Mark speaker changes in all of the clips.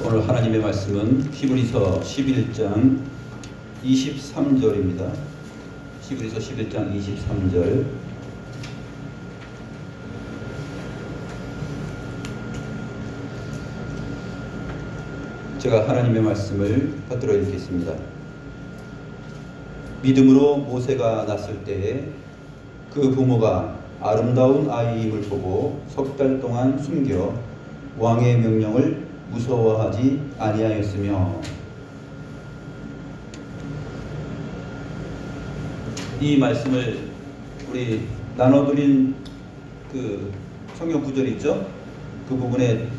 Speaker 1: 오늘 하나님의 말씀은 히브리서 11장 23절입니다. 히브리서 11장 23절. 제가 하나님의 말씀을 받들어 읽겠습니다. 믿음으로 모세가 났을 때에 그 부모가 아름다운 아이임을 보고 석 달 동안 숨겨 왕의 명령을 무서워하지 아니하였으며. 이 말씀을 우리 나눠드린 그 성경 구절이 있죠? 그 부분에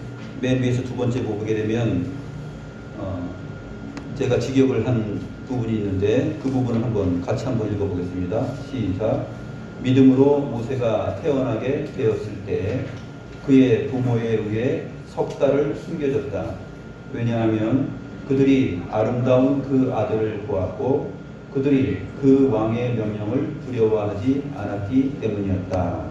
Speaker 1: 맨 위에서 두 번째 보게 되면 제가 직역을 한 부분이 있는데 그 부분을 같이 한번 읽어보겠습니다. 시작. 믿음으로 모세가 태어나게 되었을 때 그의 부모에 의해 석 달을 숨겨졌다. 왜냐하면 그들이 아름다운 그 아들을 보았고 그들이 그 왕의 명령을 두려워하지 않았기 때문이었다.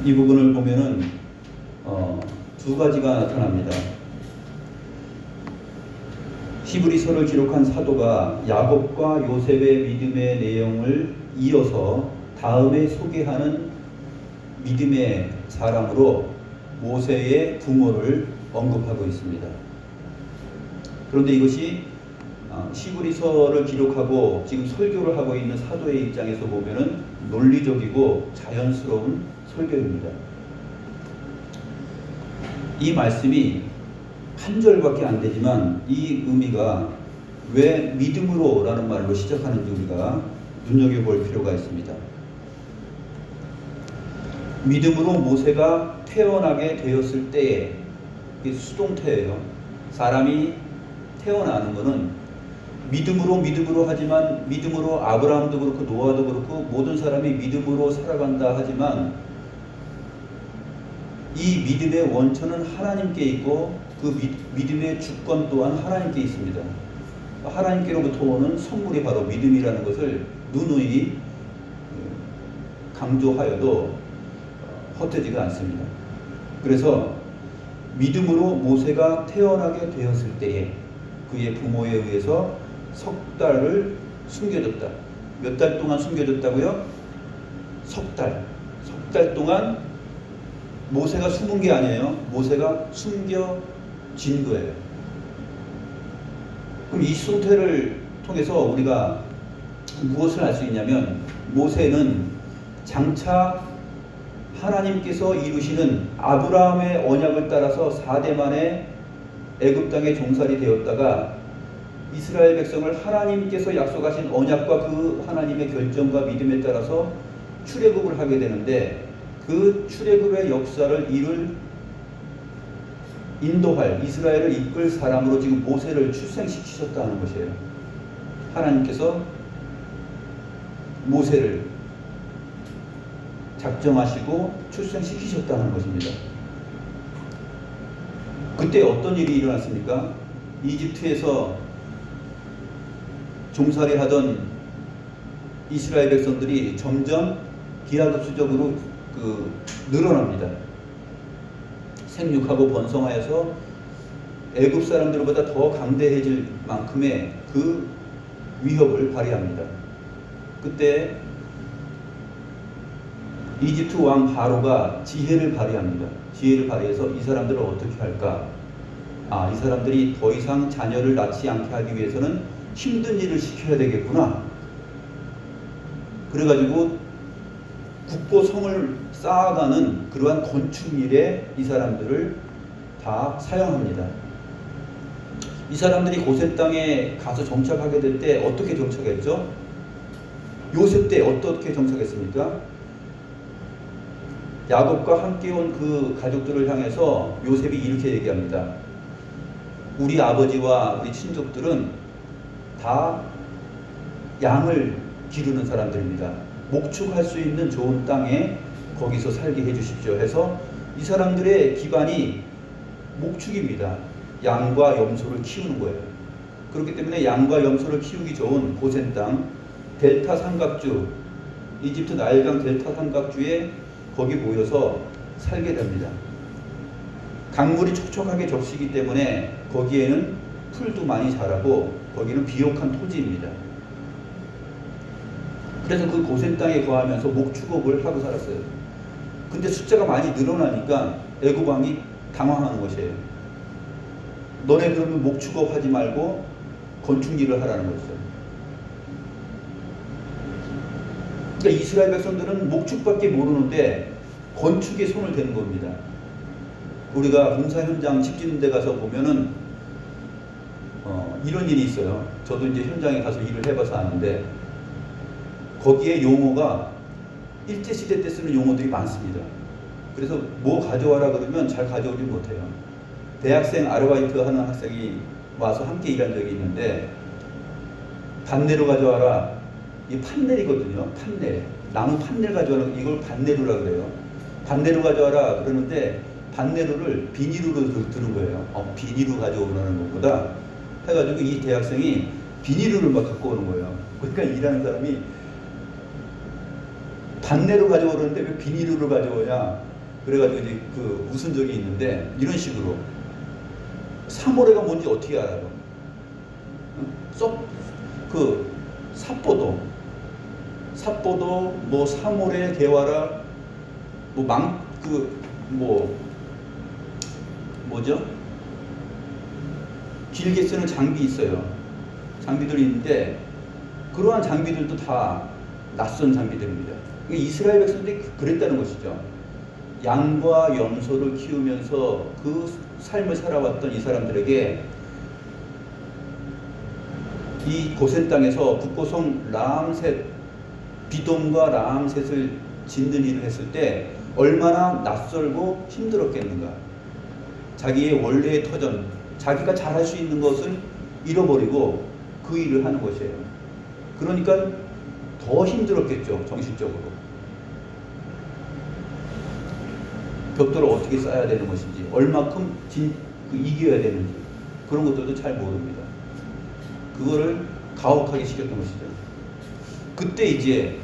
Speaker 1: 이 부분을 보면은 두 가지가 나타납니다. 히브리서를 기록한 사도가 야곱과 요셉의 믿음의 내용을 이어서 다음에 소개하는 믿음의 사람으로 모세의 부모를 언급하고 있습니다. 그런데 이것이 히브리서를 기록하고 지금 설교를 하고 있는 사도의 입장에서 보면은 논리적이고 자연스러운 설교입니다. 이 말씀이 한 절밖에 안 되지만 이 의미가 왜 믿음으로 라는 말로 시작하는지 우리가 눈여겨볼 필요가 있습니다. 믿음으로 모세가 태어나게 되었을 때에, 이게 수동태예요. 사람이 태어나는 것은 믿음으로 하지만 믿음으로 아브라함도 그렇고 노아도 그렇고 모든 사람이 믿음으로 살아간다 하지만 이 믿음의 원천은 하나님께 있고 그 믿음의 주권 또한 하나님께 있습니다. 하나님께로부터 오는 선물이 바로 믿음이라는 것을 누누이 강조하여도 헛되지가 않습니다. 그래서 믿음으로 모세가 태어나게 되었을 때에 그의 부모에 의해서 석 달을 숨겨졌다. 몇 달 동안 숨겨졌다고요? 석 달. 석 달 동안 모세가 숨은 게 아니에요. 모세가 숨겨진 거예요. 그럼 이 수동태를 통해서 우리가 무엇을 알 수 있냐면 모세는 장차 하나님께서 이루시는 아브라함의 언약을 따라서 4대 만에 애굽 땅에 종살이 되었다가 이스라엘 백성을 하나님께서 약속하신 언약과 그 하나님의 결정과 믿음에 따라서 출애굽을 하게 되는데 그 출애굽의 역사를 인도할 이스라엘을 이끌 사람으로 지금 모세를 출생시키셨다는 것이에요. 하나님께서 모세를 작정하시고 출생시키셨다는 것입니다. 그때 어떤 일이 일어났습니까? 이집트에서 종살이 하던 이스라엘 백성들이 점점 기하급수적으로 늘어납니다. 생육하고 번성하여서 애굽 사람들보다 더 강대해질 만큼의 그 위협을 발휘합니다. 그때 이집트 왕 바로가 지혜를 발휘합니다. 지혜를 발휘해서 이 사람들을 어떻게 할까? 이 사람들이 더 이상 자녀를 낳지 않게 하기 위해서는 힘든 일을 시켜야 되겠구나. 그래가지고 국고 성을 쌓아가는 그러한 건축일에 이 사람들을 다 사용합니다. 이 사람들이 고센 땅에 가서 정착하게 될 때 어떻게 정착했죠? 요셉 때 어떻게 정착했습니까? 야곱과 함께 온 그 가족들을 향해서 요셉이 이렇게 얘기합니다. 우리 아버지와 우리 친족들은 다 양을 기르는 사람들입니다. 목축할 수 있는 좋은 땅에 거기서 살게 해주십시오 해서 이 사람들의 기반이 목축입니다. 양과 염소를 키우는 거예요. 그렇기 때문에 양과 염소를 키우기 좋은 고센 땅, 델타 삼각주, 이집트 나일강 델타 삼각주에 거기 모여서 살게 됩니다. 강물이 촉촉하게 적시기 때문에 거기에는 풀도 많이 자라고 거기는 비옥한 토지입니다. 그래서 그 고센 땅에 거하면서 목축업을 하고 살았어요. 근데 숫자가 많이 늘어나니까 애굽 왕이 당황하는 것이에요. 너네 그러면 목축업 하지 말고 건축 일을 하라는 거죠. 그러니까 이스라엘 백성들은 목축밖에 모르는데 건축에 손을 대는 겁니다. 우리가 공사 현장 집짓는 데 가서 보면은 이런 일이 있어요. 저도 이제 현장에 가서 일을 해봐서 아는데 거기에 용어가 일제시대 때 쓰는 용어들이 많습니다. 그래서 뭐 가져와라 그러면 잘 가져오지 못해요. 대학생 아르바이트 하는 학생이 와서 함께 일한 적이 있는데 반내로 가져와라. 이 판넬이거든요. 판넬. 나무 판넬 가져와라. 이걸 반내루라 그래요. 반내루 가져와라 그러는데 반내루를 비닐루로 들은 거예요. 비닐루 가져오라는 것보다 해가지고 이 대학생이 비닐루를 막 갖고 오는 거예요. 그러니까 일하는 사람이 반내루 가져오는데 왜 비닐루를 가져오냐. 그래가지고 이제 그 웃은 적이 있는데 이런 식으로 사모래가 뭔지 어떻게 알아요? 삽보도, 뭐 사모래, 개와라, 뭐죠? 길게 쓰는 장비 있어요. 장비들이 있는데 그러한 장비들도 다 낯선 장비들입니다. 이스라엘 백성들이 그랬다는 것이죠. 양과 염소를 키우면서 그 삶을 살아왔던 이 사람들에게 이 고센 땅에서 북고성 라암셋, 비돔과 라암셋을 짓는 일을 했을 때 얼마나 낯설고 힘들었겠는가. 자기의 원래의 터전, 자기가 잘할 수 있는 것을 잃어버리고 그 일을 하는 것이에요. 그러니까 더 힘들었겠죠, 정신적으로. 벽돌을 어떻게 쌓아야 되는 것인지, 얼마큼 이겨야 되는지 그런 것들도 잘 모릅니다. 그거를 가혹하게 시켰던 것이죠. 그때 이제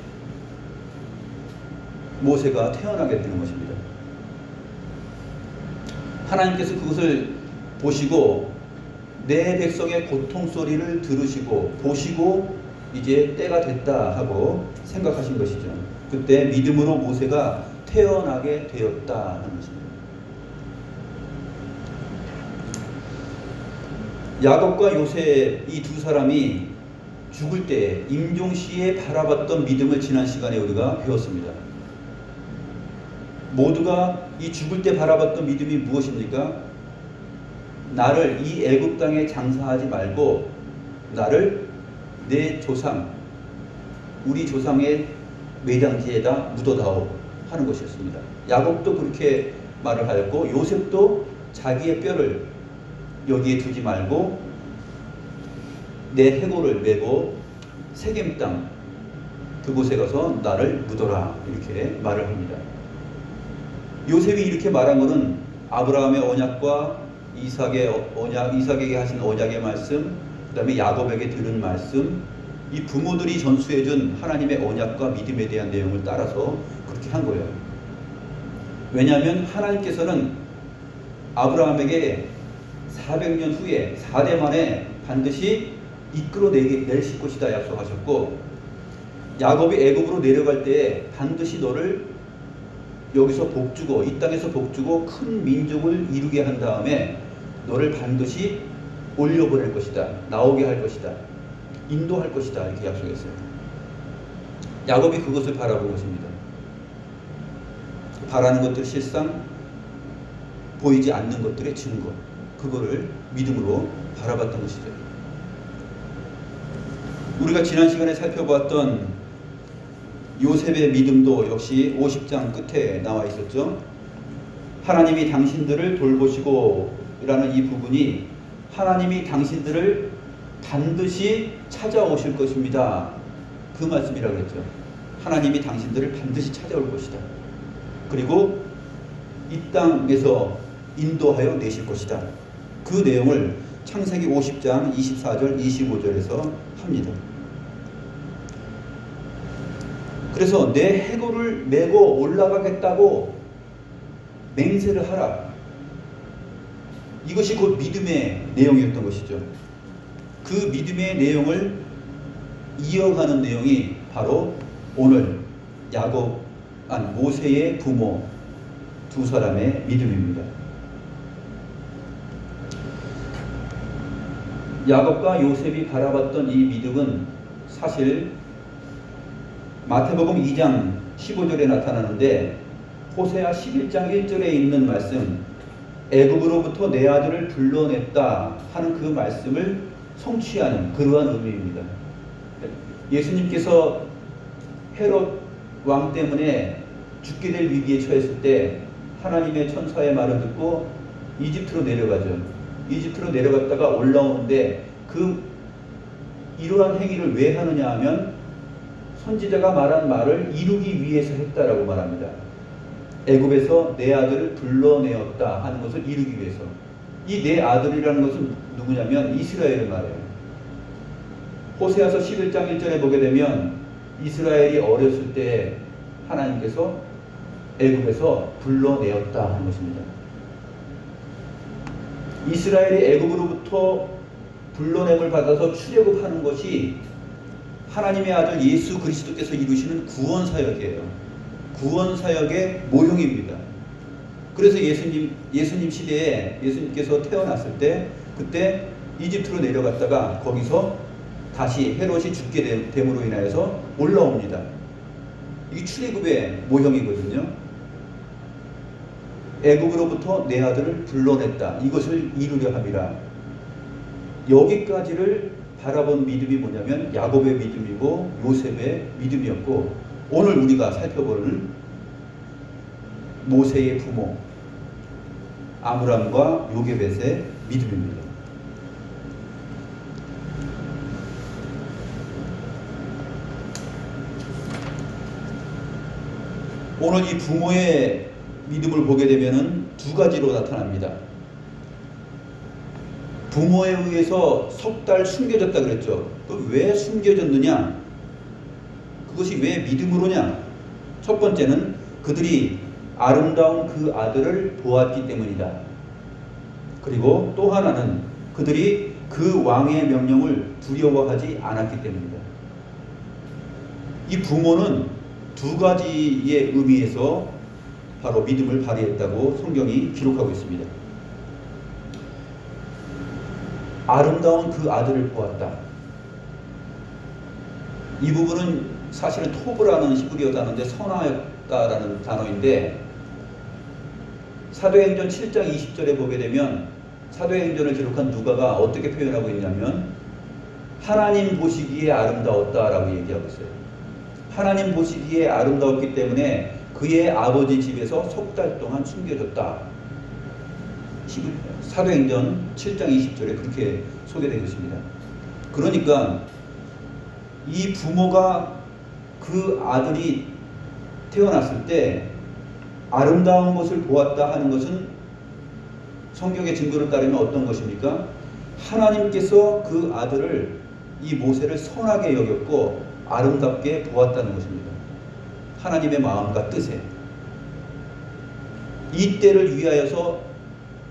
Speaker 1: 모세가 태어나게 되는 것입니다. 하나님께서 그것을 보시고 내 백성의 고통 소리를 들으시고 보시고 이제 때가 됐다 하고 생각하신 것이죠. 그때 믿음으로 모세가 태어나게 되었다는 것입니다. 야곱과 요셉 이 두 사람이 죽을 때 임종시에 바라봤던 믿음을 지난 시간에 우리가 배웠습니다. 모두가 이 죽을 때 바라봤던 믿음이 무엇입니까? 나를 이 애굽 땅에 장사하지 말고 나를 내 조상, 우리 조상의 매장지에다 묻어다오 하는 것이었습니다. 야곱도 그렇게 말을 하였고 요셉도 자기의 뼈를 여기에 두지 말고 내 해골을 메고 세겜 땅 그곳에 가서 나를 묻어라 이렇게 말을 합니다. 요셉이 이렇게 말한 것은 아브라함의 언약과 이삭에게 하신 언약의 말씀, 그 다음에 야곱에게 들은 말씀, 이 부모들이 전수해준 하나님의 언약과 믿음에 대한 내용을 따라서 그렇게 한 거예요. 왜냐하면 하나님께서는 아브라함에게 400년 후에 4대 만에 반드시 이끌어내실 것이다 약속하셨고, 야곱이 애굽으로 내려갈 때에 반드시 너를 여기서 복주고 이 땅에서 복주고 큰 민족을 이루게 한 다음에 너를 반드시 올려보낼 것이다, 나오게 할 것이다, 인도할 것이다 이렇게 약속했어요. 야곱이 그것을 바라본 것입니다. 바라는 것들 실상 보이지 않는 것들의 증거, 그거를 믿음으로 바라봤던 것이죠. 우리가 지난 시간에 살펴보았던 요셉의 믿음도 역시 50장 끝에 나와 있었죠. 하나님이 당신들을 돌보시고 라는 이 부분이 하나님이 당신들을 반드시 찾아오실 것입니다. 그 말씀이라고 했죠. 하나님이 당신들을 반드시 찾아올 것이다. 그리고 이 땅에서 인도하여 내실 것이다. 그 내용을 창세기 50장 24절 25절에서 합니다. 그래서 내 해골을 메고 올라가겠다고 맹세를 하라. 이것이 곧 믿음의 내용이었던 것이죠. 그 믿음의 내용을 이어가는 내용이 바로 오늘 모세의 부모 두 사람의 믿음입니다. 야곱과 요셉이 바라봤던 이 믿음은 사실 마태복음 2장 15절에 나타나는데 호세아 11장 1절에 있는 말씀, 애굽으로부터 내 아들을 불러냈다 하는 그 말씀을 성취하는 그러한 의미입니다. 예수님께서 헤롯 왕 때문에 죽게 될 위기에 처했을 때 하나님의 천사의 말을 듣고 이집트로 내려가죠. 이집트로 내려갔다가 올라오는데 이러한 행위를 왜 하느냐 하면 선지자가 말한 말을 이루기 위해서 했다라고 말합니다. 애굽에서 내 아들을 불러내었다 하는 것을 이루기 위해서. 이 내 아들이라는 것은 누구냐면 이스라엘을 말해요. 호세아서 11장 1절에 보게 되면 이스라엘이 어렸을 때 하나님께서 애굽에서 불러내었다 하는 것입니다. 이스라엘이 애굽으로부터 불러냄을 받아서 출애굽하는 것이 하나님의 아들 예수 그리스도께서 이루시는 구원 사역이에요. 구원 사역의 모형입니다. 그래서 예수님 시대에 예수님께서 태어났을 때 그때 이집트로 내려갔다가 거기서 다시 헤롯이 죽게 됨으로 인하여서 올라옵니다. 이게 출애굽의 모형이거든요. 애굽으로부터 내 아들을 불러냈다. 이것을 이루려 함이라. 여기까지를 바라본 믿음이 뭐냐면 야곱의 믿음이고 요셉의 믿음이었고, 오늘 우리가 살펴보는 모세의 부모 아므람과 요게벳의 믿음입니다. 오늘 이 부모의 믿음을 보게 되면 두 가지로 나타납니다. 부모에 의해서 석 달 숨겨졌다 그랬죠. 왜 숨겨졌느냐? 그것이 왜 믿음으로냐? 첫 번째는 그들이 아름다운 그 아들을 보았기 때문이다. 그리고 또 하나는 그들이 그 왕의 명령을 두려워하지 않았기 때문이다. 이 부모는 두 가지의 의미에서 바로 믿음을 발휘했다고 성경이 기록하고 있습니다. 아름다운 그 아들을 보았다. 이 부분은 사실은 토브라는 히브리어 단어인데 선하였다라는 단어인데, 사도행전 7장 20절에 보게 되면 사도행전을 기록한 누가가 어떻게 표현하고 있냐면 하나님 보시기에 아름다웠다라고 얘기하고 있어요. 하나님 보시기에 아름다웠기 때문에 그의 아버지 집에서 석 달 동안 숨겨졌다. 사도행전 7장 20절에 그렇게 소개되어 있습니다. 그러니까 이 부모가 그 아들이 태어났을 때 아름다운 것을 보았다 하는 것은 성경의 증거를 따르면 어떤 것입니까? 하나님께서 그 아들을, 이 모세를 선하게 여겼고 아름답게 보았다는 것입니다. 하나님의 마음과 뜻에. 이 때를 위하여서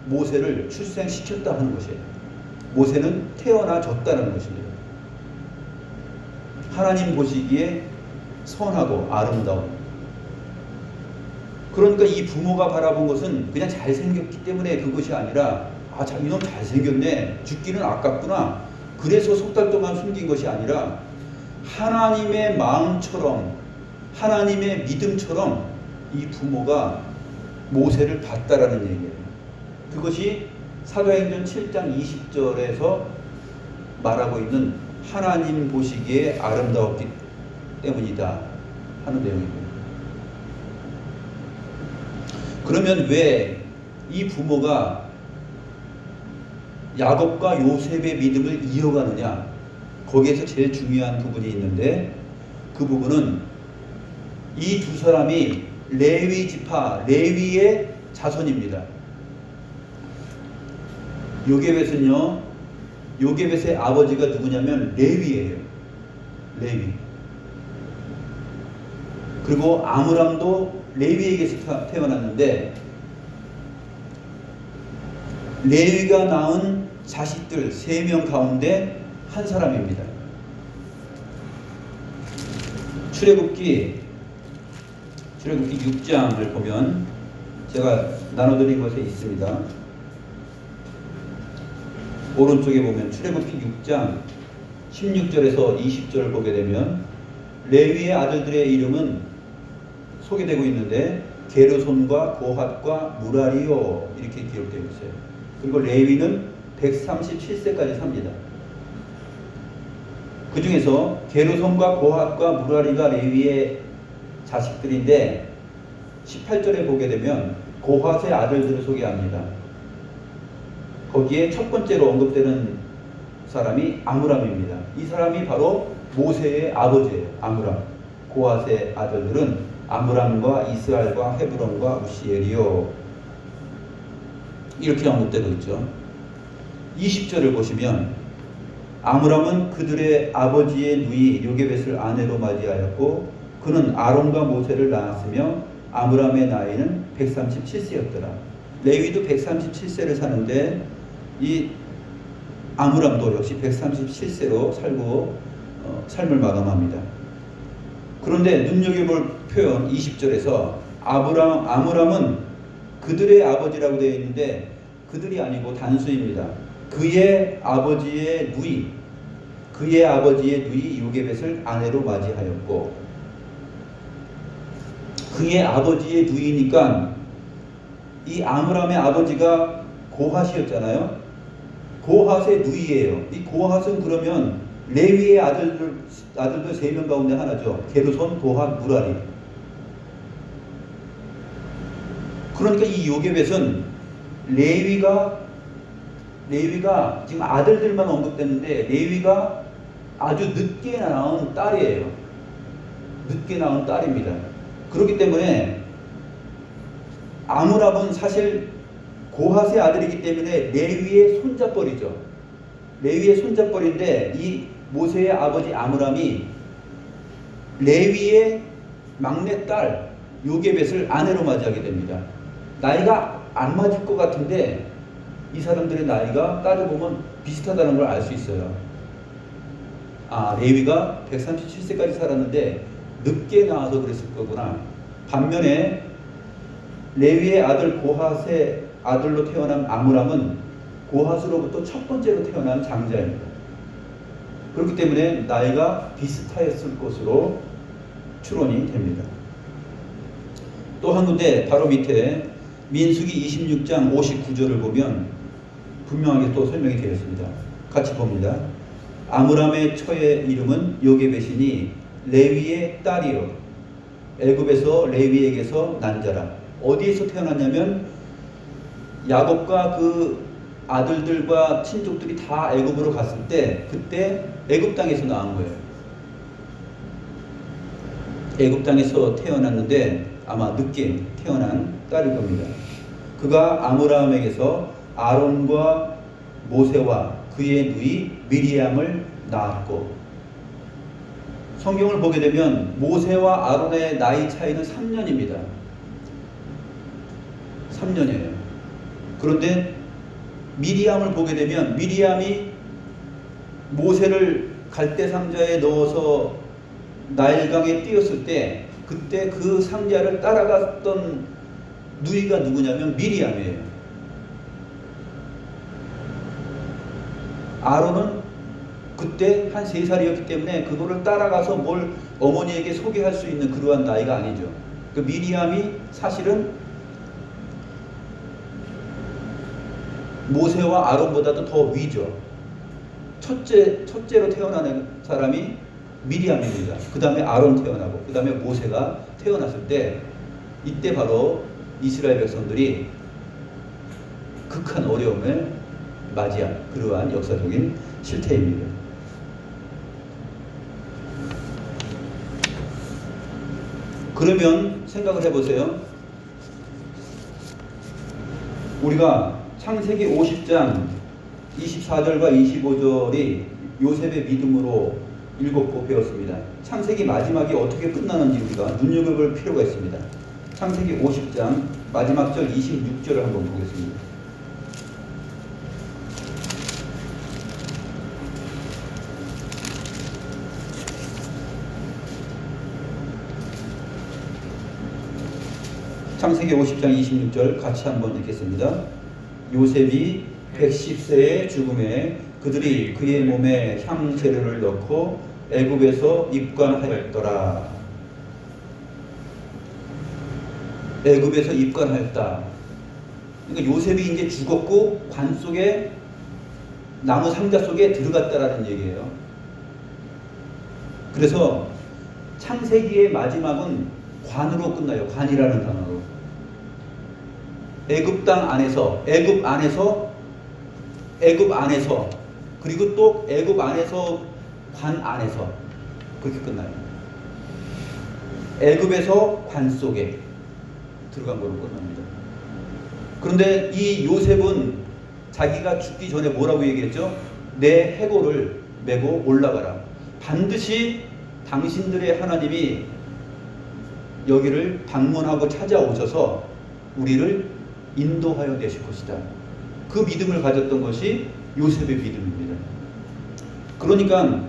Speaker 1: 모세를 출생시켰다 하는 것이에요. 모세는 태어나졌다는 것입니다. 하나님 보시기에 선하고 아름다운. 그러니까 이 부모가 바라본 것은 그냥 잘생겼기 때문에 그것이 아니라, 이놈 잘생겼네, 죽기는 아깝구나, 그래서 석 달 동안 숨긴 것이 아니라 하나님의 마음처럼, 하나님의 믿음처럼 이 부모가 모세를 봤다라는 얘기예요. 그것이 사도행전 7장 20절에서 말하고 있는 하나님 보시기에 아름다웠기 때문이다 하는 내용입니다. 그러면 왜 이 부모가 야곱과 요셉의 믿음을 이어가느냐? 거기에서 제일 중요한 부분이 있는데, 그 부분은 이 두 사람이 레위 지파, 레위의 자손입니다. 요게벳은요, 요게벳의 아버지가 누구냐면 레위예요. 레위. 그리고 아므람도 레위에게서 태어났는데 레위가 낳은 자식들 3명 가운데 한 사람입니다. 출애굽기 6장을 보면 제가 나눠드린 것에 있습니다. 오른쪽에 보면 출애굽기 6장 16절에서 20절을 보게 되면 레위의 아들들의 이름은 소개되고 있는데 게르손과 고핫과 무라리요 이렇게 기록되어 있어요. 그리고 레위는 137세까지 삽니다. 그 중에서 게르손과 고핫과 무라리가 레위의 자식들인데 18절에 보게 되면 고핫의 아들들을 소개합니다. 거기에 첫 번째로 언급되는 사람이 아므람입니다. 이 사람이 바로 모세의 아버지예요. 아므람. 고핫의 아들들은 아므람과 이스라엘과 헤브론과 우시엘이요. 이렇게 언급되고 있죠. 20절을 보시면 아므람은 그들의 아버지의 누이 요게벳을 아내로 맞이하였고 그는 아론과 모세를 낳았으며 아므람의 나이는 137세였더라. 레위도 137세를 사는데 이 아므람도 역시 137세로 살고 삶을 마감합니다. 그런데 눈여겨볼 표현 20절에서 아므람은 그들의 아버지라고 되어 있는데 그들이 아니고 단수입니다. 그의 아버지의 누이 요게벳을 아내로 맞이하였고, 그의 아버지의 누이니까 이 아므람의 아버지가 고핫이었잖아요. 고핫의 누이예요. 이 고핫은 그러면 레위의 아들들 3명 가운데 하나죠. 게르손, 고핫, 무라리. 그러니까 이 요게벳은 레위가 지금 아들들만 언급됐는데 레위가 아주 늦게 낳은 딸이에요. 늦게 낳은 딸입니다. 그렇기 때문에 아므람은 사실 고핫의 아들이기 때문에 레위의 손잡벌이죠. 레위의 손잡벌인데 이 모세의 아버지 아므람이 레위의 막내딸 요게벳을 아내로 맞이하게 됩니다. 나이가 안 맞을 것 같은데 이 사람들의 나이가 따져보면 비슷하다는 걸 알 수 있어요. 레위가 137세까지 살았는데 늦게 나와서 그랬을 거구나. 반면에 레위의 아들 고핫의 아들로 태어난 아므람은 고핫으로부터 첫 번째로 태어난 장자입니다. 그렇기 때문에 나이가 비슷하였을 것으로 추론이 됩니다. 또 한 군데 바로 밑에 민수기 26장 59절을 보면 분명하게 또 설명이 되어 있습니다. 같이 봅니다. 아므람의 처의 이름은 요게벳이니 레위의 딸이요 애굽에서 레위에게서 난 자라. 어디에서 태어났냐면 야곱과 그 아들들과 친족들이 다 애굽으로 갔을 때 그때 애굽 땅에서 낳은 거예요. 애굽 땅에서 태어났는데 아마 늦게 태어난 딸일 겁니다. 그가 아므람에게서 아론과 모세와 그의 누이 미리암을 낳았고, 성경을 보게 되면 모세와 아론의 나이 차이는 3년입니다. 3년이에요. 그런데 미리암을 보게 되면 미리암이 모세를 갈대 상자에 넣어서 나일강에 띄었을 때 그때 그 상자를 따라갔던 누이가 누구냐면 미리암이에요. 아론은 그때 한 3살이었기 때문에 그거를 따라가서 뭘 어머니에게 소개할 수 있는 그러한 나이가 아니죠. 그 미리암이 사실은 모세와 아론보다도 더 위죠. 첫째로 태어나는 사람이 미리암입니다. 그 다음에 아론 태어나고 그 다음에 모세가 태어났을 때 이때 바로 이스라엘 백성들이 극한 어려움을 맞이한 그러한 역사적인 실태입니다. 그러면 생각을 해보세요. 우리가 창세기 50장 24절과 25절이 요셉의 믿음으로 읽었고 배웠습니다. 창세기 마지막이 어떻게 끝나는지 우리가 눈여겨볼 필요가 있습니다. 창세기 50장 마지막 절 26절을 한번 보겠습니다. 창세기 50장 26절 같이 한번 읽겠습니다. 요셉이 110세의 죽음에 그들이 그의 몸에 향재료를 넣고 애굽에서 입관하였더라. 애굽에서 입관하였다. 그러니까 요셉이 이제 죽었고 관 속에 나무 상자 속에 들어갔다라는 얘기예요. 그래서 창세기의 마지막은 관으로 끝나요. 관이라는 단어로. 애굽 땅 안에서, 애굽 안에서, 그리고 또 애굽 안에서, 관 안에서 그렇게 끝나요. 애굽에서 관 속에 들어간 걸로 끝납니다. 그런데 이 요셉은 자기가 죽기 전에 뭐라고 얘기했죠? 내 해골을 메고 올라가라. 반드시 당신들의 하나님이 여기를 방문하고 찾아오셔서 우리를 인도하여 내실 것이다. 그 믿음을 가졌던 것이 요셉의 믿음입니다. 그러니까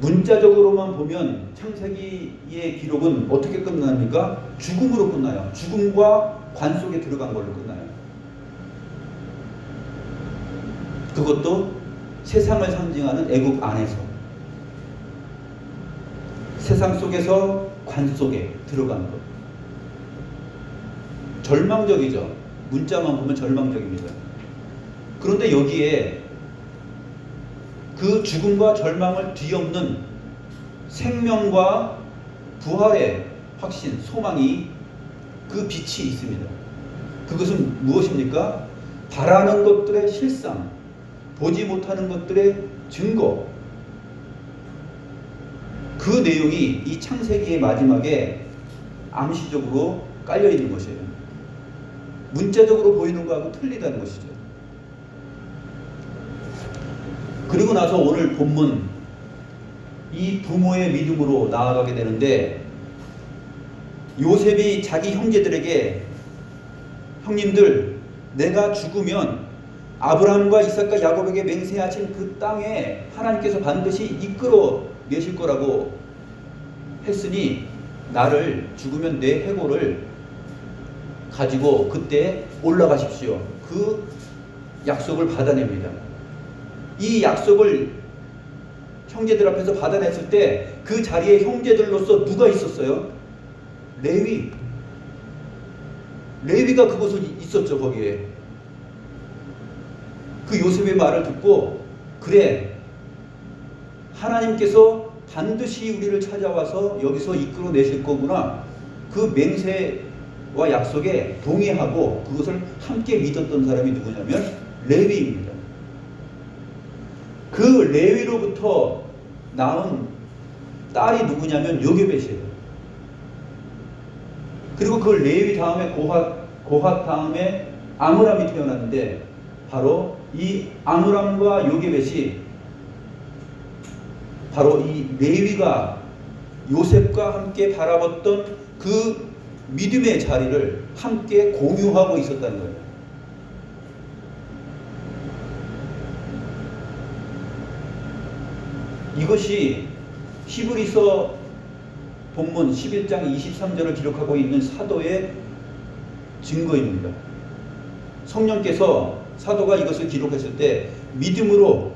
Speaker 1: 문자적으로만 보면 창세기의 기록은 어떻게 끝납니까? 죽음으로 끝나요. 죽음과 관 속에 들어간 걸로 끝나요. 그것도 세상을 상징하는 애굽 안에서, 세상 속에서 관 속에 들어간 것. 절망적이죠. 문자만 보면 절망적입니다. 그런데 여기에 그 죽음과 절망을 뒤엎는 생명과 부활의 확신, 소망이, 그 빛이 있습니다. 그것은 무엇입니까? 바라는 것들의 실상, 보지 못하는 것들의 증거. 그 내용이 이 창세기의 마지막에 암시적으로 깔려 있는 것이에요. 문자적으로 보이는 거하고 틀리다는 것이죠. 그리고 나서 오늘 본문, 이 부모의 믿음으로 나아가게 되는데, 요셉이 자기 형제들에게, 형님들, 내가 죽으면 아브라함과 이삭과 야곱에게 맹세하신 그 땅에 하나님께서 반드시 이끌어 내실 거라고 했으니 나를 죽으면 내 해골을 가지고 그때 올라가십시오. 그 약속을 받아냅니다. 이 약속을 형제들 앞에서 받아냈을 때 그 자리에 형제들로서 누가 있었어요? 레위가 그곳에 있었죠. 거기에. 그 요셉의 말을 듣고, 그래, 하나님께서 반드시 우리를 찾아와서 여기서 이끌어 내실 거구나. 그 맹세와 약속에 동의하고 그것을 함께 믿었던 사람이 누구냐면 레위입니다. 그 레위로부터 나온 딸이 누구냐면 요게벳이에요. 그리고 그 레위 다음에 고핫 다음에 아므람이 태어났는데, 바로 이 아므람과 요게벳이 바로 이 레위가 요셉과 함께 바라봤던 그 믿음의 자리를 함께 공유하고 있었다는 거예요. 이것이 히브리서 본문 11장 23절을 기록하고 있는 사도의 증거입니다. 성령께서 사도가 이것을 기록했을 때 믿음으로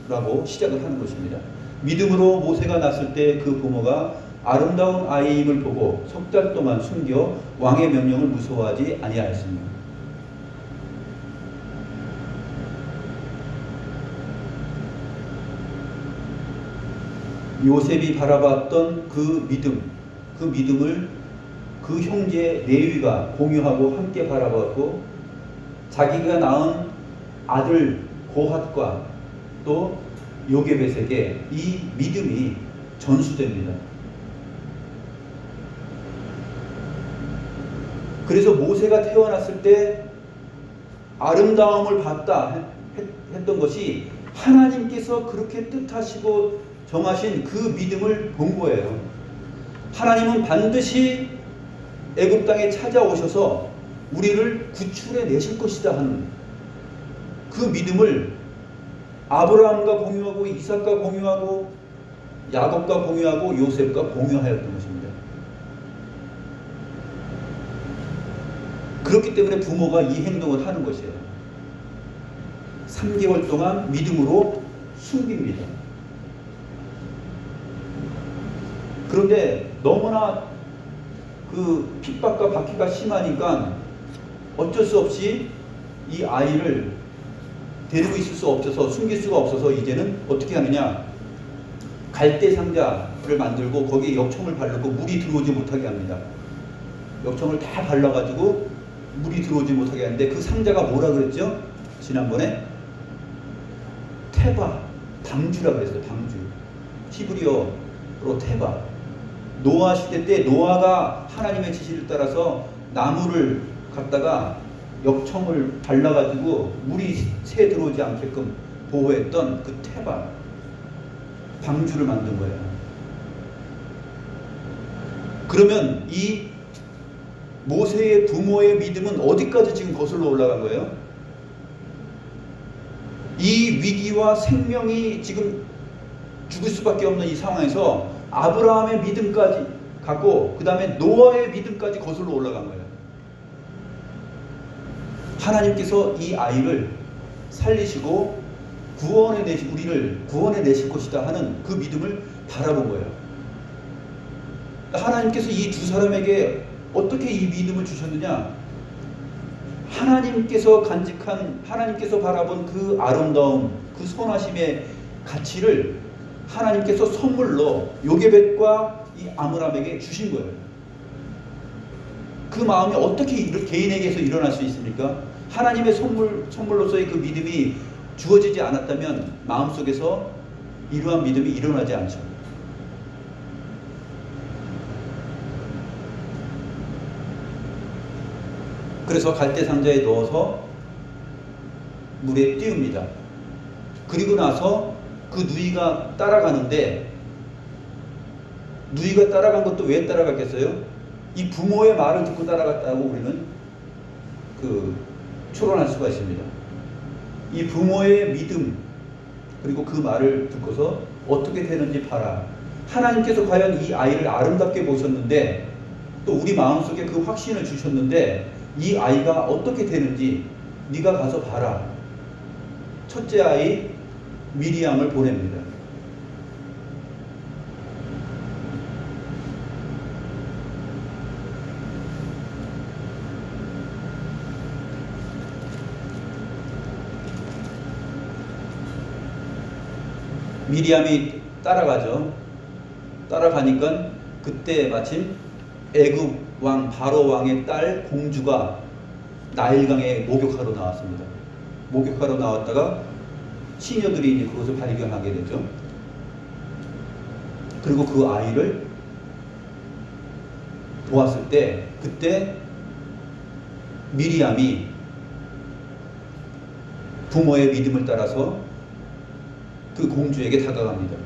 Speaker 1: 라고 시작을 하는 것입니다. 믿음으로 모세가 났을 때 그 부모가 아름다운 아이임을 보고 석 달 동안 숨겨 왕의 명령을 무서워하지 아니하였습니다. 요셉이 바라봤던 그 믿음을 그 형제 레위가 공유하고 함께 바라봤고, 자기가 낳은 아들 고핫과 또 요게벳에게 이 믿음이 전수됩니다. 그래서 모세가 태어났을 때 아름다움을 봤다 했던 것이 하나님께서 그렇게 뜻하시고 정하신 그 믿음을 본 거예요. 하나님은 반드시 애굽 땅에 찾아오셔서 우리를 구출해 내실 것이다 하는 그 믿음을 아브라함과 공유하고 이삭과 공유하고 야곱과 공유하고 요셉과 공유하였던 것입니다. 그렇기 때문에 부모가 이 행동을 하는 것이에요. 3개월 동안 믿음으로 숨깁니다. 그런데 너무나 그 핍박과 박해가 심하니까 어쩔 수 없이 이 아이를 데리고 있을 수 없어서 숨길 수가 없어서 이제는 어떻게 하느냐, 갈대 상자를 만들고 거기에 역청을 바르고 물이 들어오지 못하게 합니다. 역청을 다 발라가지고 물이 들어오지 못하게 하는데 그 상자가 뭐라 그랬죠? 지난번에 테바, 방주라 그랬어요. 방주. 히브리어로 테바. 노아 시대 때 노아가 하나님의 지시를 따라서 나무를 갖다가 역청을 발라가지고 물이 새 들어오지 않게끔 보호했던 그 테바, 방주를 만든 거예요. 그러면 이 모세의 부모의 믿음은 어디까지 지금 거슬러 올라간 거예요? 이 위기와 생명이 지금 죽을 수밖에 없는 이 상황에서 아브라함의 믿음까지 가고 그 다음에 노아의 믿음까지 거슬러 올라간 거예요. 하나님께서 이 아이를 살리시고 우리를 구원해 내실 것이다 하는 그 믿음을 바라본 거예요. 하나님께서 이 두 사람에게 어떻게 이 믿음을 주셨느냐? 하나님께서 간직한, 하나님께서 바라본 그 아름다움, 그 선하심의 가치를 하나님께서 선물로 요게벳과 이 아므람에게 주신 거예요. 그 마음이 어떻게 개인에게서 일어날 수 있습니까? 하나님의 선물로서의 그 믿음이 주어지지 않았다면 마음속에서 이러한 믿음이 일어나지 않죠. 그래서 갈대 상자에 넣어서 물에 띄웁니다. 그리고 나서 그 누이가 따라가는데, 누이가 따라간 것도 왜 따라갔겠어요? 이 부모의 말을 듣고 따라갔다고 우리는 추론할 수가 있습니다. 이 부모의 믿음, 그리고 그 말을 듣고서 어떻게 되는지 봐라. 하나님께서 과연 이 아이를 아름답게 보셨는데, 또 우리 마음속에 그 확신을 주셨는데, 이 아이가 어떻게 되는지 네가 가서 봐라. 첫째 아이 미리암을 보냅니다. 미리암이 따라가죠. 따라가니까 그때 마침 애굽 왕 바로 왕의 딸 공주가 나일강에 목욕하러 나왔습니다. 목욕하러 나왔다가 시녀들이 이제 그것을 발견하게 되죠. 그리고 그 아이를 보았을 때 그때 미리암이 부모의 믿음을 따라서 그 공주에게 다가갑니다.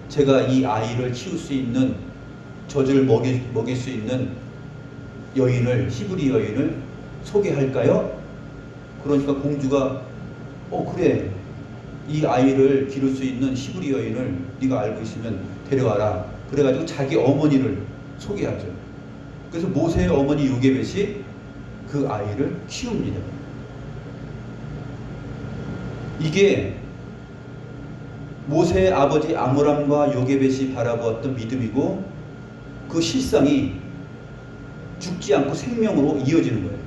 Speaker 1: 제가 이 아이를 키울 수 있는, 젖을 먹일 수 있는 여인을, 히브리 여인을 소개할까요? 그러니까 공주가 그래, 이 아이를 기를 수 있는 히브리 여인을 네가 알고 있으면 데려와라. 그래가지고 자기 어머니를 소개하죠. 그래서 모세의 어머니 요게벳이 그 아이를 키웁니다. 이게 모세의 아버지 아므람과 요게벳이 바라보았던 믿음이고, 그 실상이 죽지 않고 생명으로 이어지는 거예요.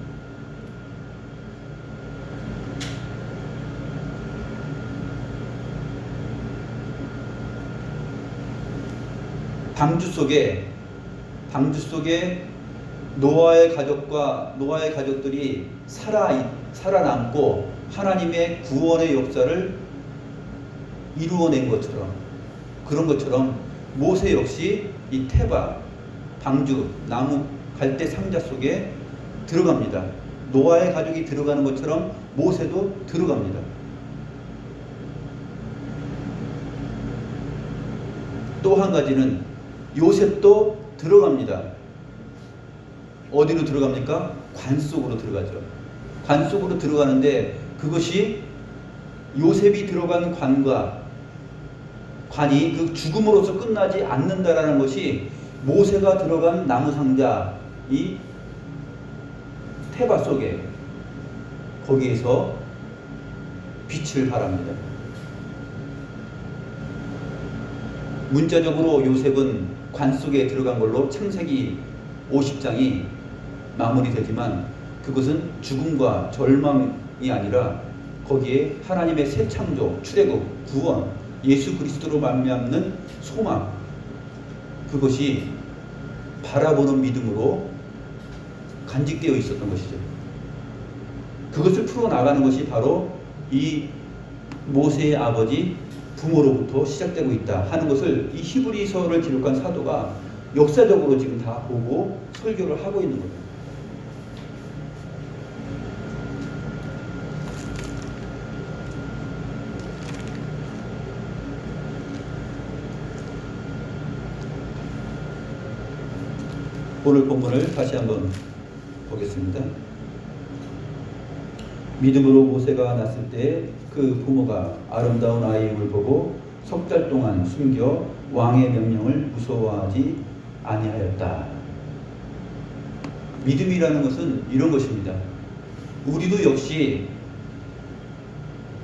Speaker 1: 방주 속에 노아의 가족들이 살아남고 하나님의 구원의 역사를 이루어낸 것처럼, 그런 것처럼 모세 역시 이 테바, 방주, 나무, 갈대 상자 속에 들어갑니다. 노아의 가족이 들어가는 것처럼 모세도 들어갑니다. 또 한 가지는 요셉도 들어갑니다. 어디로 들어갑니까? 관 속으로 들어가죠. 관 속으로 들어가는데 그것이 요셉이 들어간 관이 그 죽음으로서 끝나지 않는다라는 것이 모세가 들어간 나무 상자 이 테바 속에 거기에서 빛을 발합니다. 문자적으로 요셉은 관 속에 들어간 걸로 창세기 50장이 마무리되지만 그것은 죽음과 절망이 아니라 거기에 하나님의 새 창조, 출애굽, 구원, 예수 그리스도로 말미암는 소망, 그것이 바라보는 믿음으로 간직되어 있었던 것이죠. 그것을 풀어나가는 것이 바로 이 모세의 아버지 부모로부터 시작되고 있다 하는 것을 이 히브리서를 기록한 사도가 역사적으로 지금 다 보고 설교를 하고 있는 거예요. 오늘 본문을 다시 한번 보겠습니다. 믿음으로 모세가 났을 때 그 부모가 아름다운 아이임을 보고 석 달 동안 숨겨 왕의 명령을 무서워하지 아니하였다. 믿음이라는 것은 이런 것입니다. 우리도 역시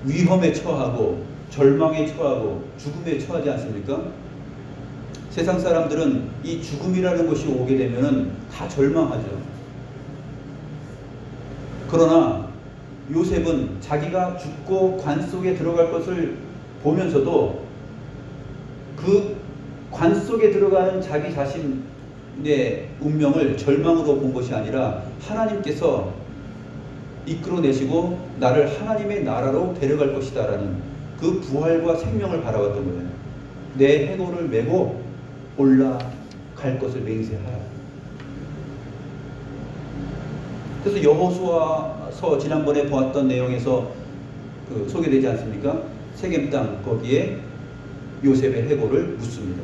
Speaker 1: 위험에 처하고 절망에 처하고 죽음에 처하지 않습니까? 세상 사람들은 이 죽음이라는 것이 오게 되면 다 절망하죠. 그러나 요셉은 자기가 죽고 관 속에 들어갈 것을 보면서도 그 관 속에 들어가는 자기 자신의 운명을 절망으로 본 것이 아니라 하나님께서 이끌어내시고 나를 하나님의 나라로 데려갈 것이다 라는 그 부활과 생명을 바라봤던 거예요. 내 해골을 메고 올라갈 것을 맹세하라. 그래서 여호수아서 지난번에 보았던 내용에서 소개되지 않습니까? 세겜 땅 거기에 요셉의 해골을 묻습니다.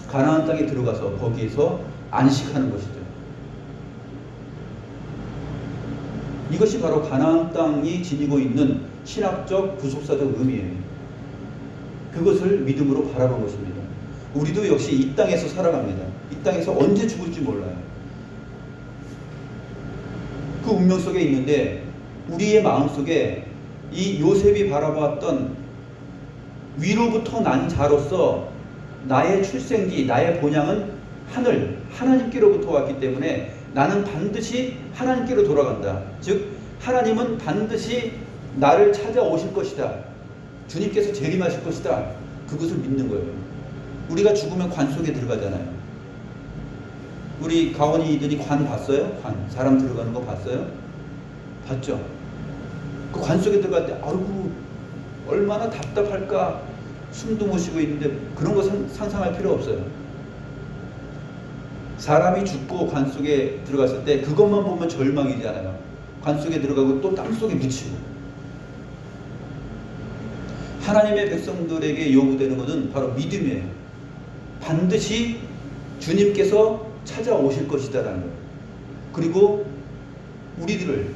Speaker 1: 가나안 땅에 들어가서 거기에서 안식하는 것이죠. 이것이 바로 가나안 땅이 지니고 있는 신학적 구속사적 의미예요. 그것을 믿음으로 바라본 것입니다. 우리도 역시 이 땅에서 살아갑니다. 이 땅에서 언제 죽을지 몰라요. 그 운명 속에 있는데 우리의 마음속에 이 요셉이 바라봤던 위로부터 난 자로서 나의 출생지, 나의 본향은 하나님께로부터 왔기 때문에 나는 반드시 하나님께로 돌아간다. 즉 하나님은 반드시 나를 찾아오실 것이다. 주님께서 재림하실 것이다. 그것을 믿는 거예요. 우리가 죽으면 관 속에 들어가잖아요. 우리 가원이들이 관 봤어요? 관. 사람 들어가는 거 봤어요? 봤죠? 그 관 속에 들어갈 때 아이고 얼마나 답답할까. 숨도 못 쉬고 있는데 그런 거 상상할 필요 없어요. 사람이 죽고 관 속에 들어갔을 때 그것만 보면 절망이잖아요. 관 속에 들어가고 또 땅 속에 묻히고. 하나님의 백성들에게 요구되는 것은 바로 믿음이에요. 반드시 주님께서 찾아오실 것이다라는 거예요. 그리고 우리들을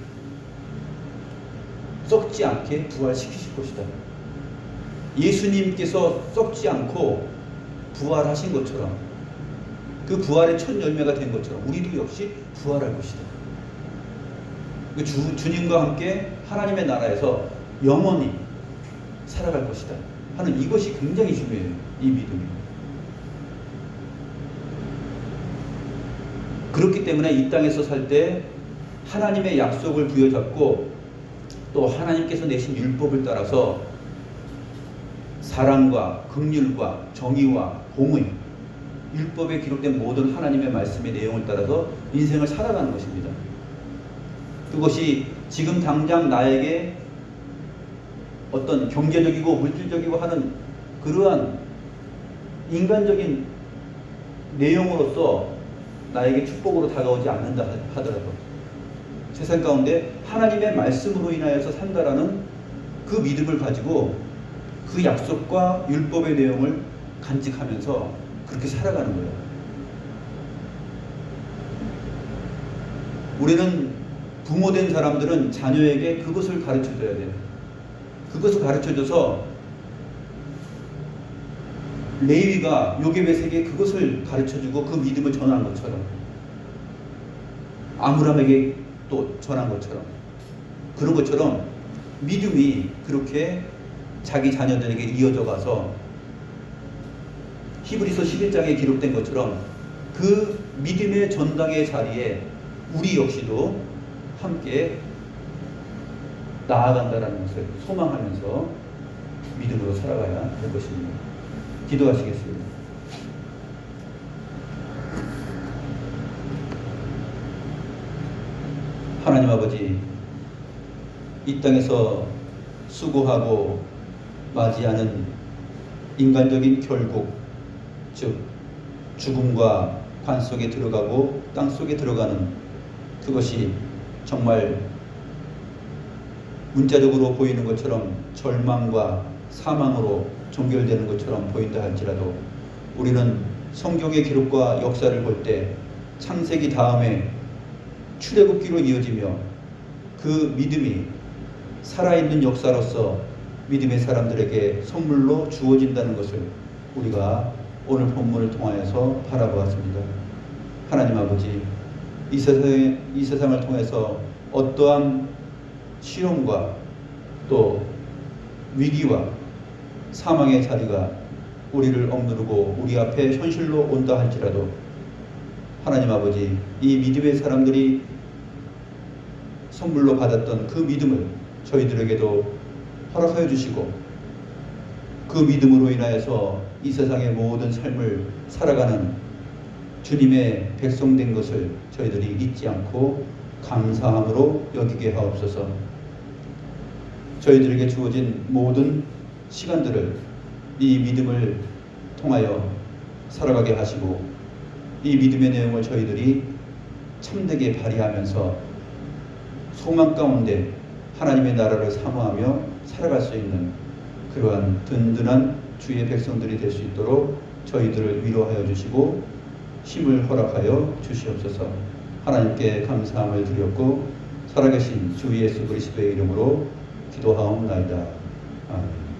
Speaker 1: 썩지 않게 부활시키실 것이다. 예수님께서 썩지 않고 부활하신 것처럼 그 부활의 첫 열매가 된 것처럼 우리도 역시 부활할 것이다. 주님과 함께 하나님의 나라에서 영원히 살아갈 것이다 하는 이것이 굉장히 중요해요. 이 믿음이. 그렇기 때문에 이 땅에서 살 때 하나님의 약속을 부여잡고 또 하나님께서 내신 율법을 따라서 사랑과 긍휼과 정의와 공의, 율법에 기록된 모든 하나님의 말씀의 내용을 따라서 인생을 살아가는 것입니다. 그것이 지금 당장 나에게 어떤 경제적이고 물질적이고 하는 그러한 인간적인 내용으로서 나에게 축복으로 다가오지 않는다 하더라도 세상 가운데 하나님의 말씀으로 인하여서 산다라는 그 믿음을 가지고 그 약속과 율법의 내용을 간직하면서 그렇게 살아가는 거예요. 우리는 부모된 사람들은 자녀에게 그것을 가르쳐줘야 돼요. 그것을 가르쳐줘서 레위가 요게벳에게 그것을 가르쳐주고 그 믿음을 전한 것처럼, 아므람에게 또 전한 것처럼, 그런 것처럼 믿음이 그렇게 자기 자녀들에게 이어져 가서 히브리서 11장에 기록된 것처럼 그 믿음의 전당의 자리에 우리 역시도 함께 나아간다는 것을 소망하면서 믿음으로 살아가야 할 것입니다. 기도하시겠습니다. 하나님 아버지, 이 땅에서 수고하고 맞이하는 인간적인 결국, 즉 죽음과 관 속에 들어가고 땅 속에 들어가는 그것이 정말 문자적으로 보이는 것처럼 절망과 사망으로 종결되는 것처럼 보인다 할지라도, 우리는 성경의 기록과 역사를 볼 때 창세기 다음에 출애굽기로 이어지며 그 믿음이 살아있는 역사로서 믿음의 사람들에게 선물로 주어진다는 것을 우리가 오늘 본문을 통하여서 바라보았습니다. 하나님 아버지, 이 세상을 통해서 어떠한 시험과 또 위기와 사망의 자리가 우리를 억누르고 우리 앞에 현실로 온다 할지라도, 하나님 아버지, 이 믿음의 사람들이 선물로 받았던 그 믿음을 저희들에게도 허락하여 주시고, 그 믿음으로 인하여서 이 세상의 모든 삶을 살아가는 주님의 백성된 것을 저희들이 잊지 않고 감사함으로 여기게 하옵소서. 저희들에게 주어진 모든 시간들을 이 믿음을 통하여 살아가게 하시고, 이 믿음의 내용을 저희들이 참되게 발휘하면서 소망 가운데 하나님의 나라를 사모하며 살아갈 수 있는 그러한 든든한 주의 백성들이 될 수 있도록 저희들을 위로하여 주시고 힘을 허락하여 주시옵소서. 하나님께 감사함을 드렸고 살아계신 주 예수 그리스도의 이름으로 기도하옵나이다. 아멘.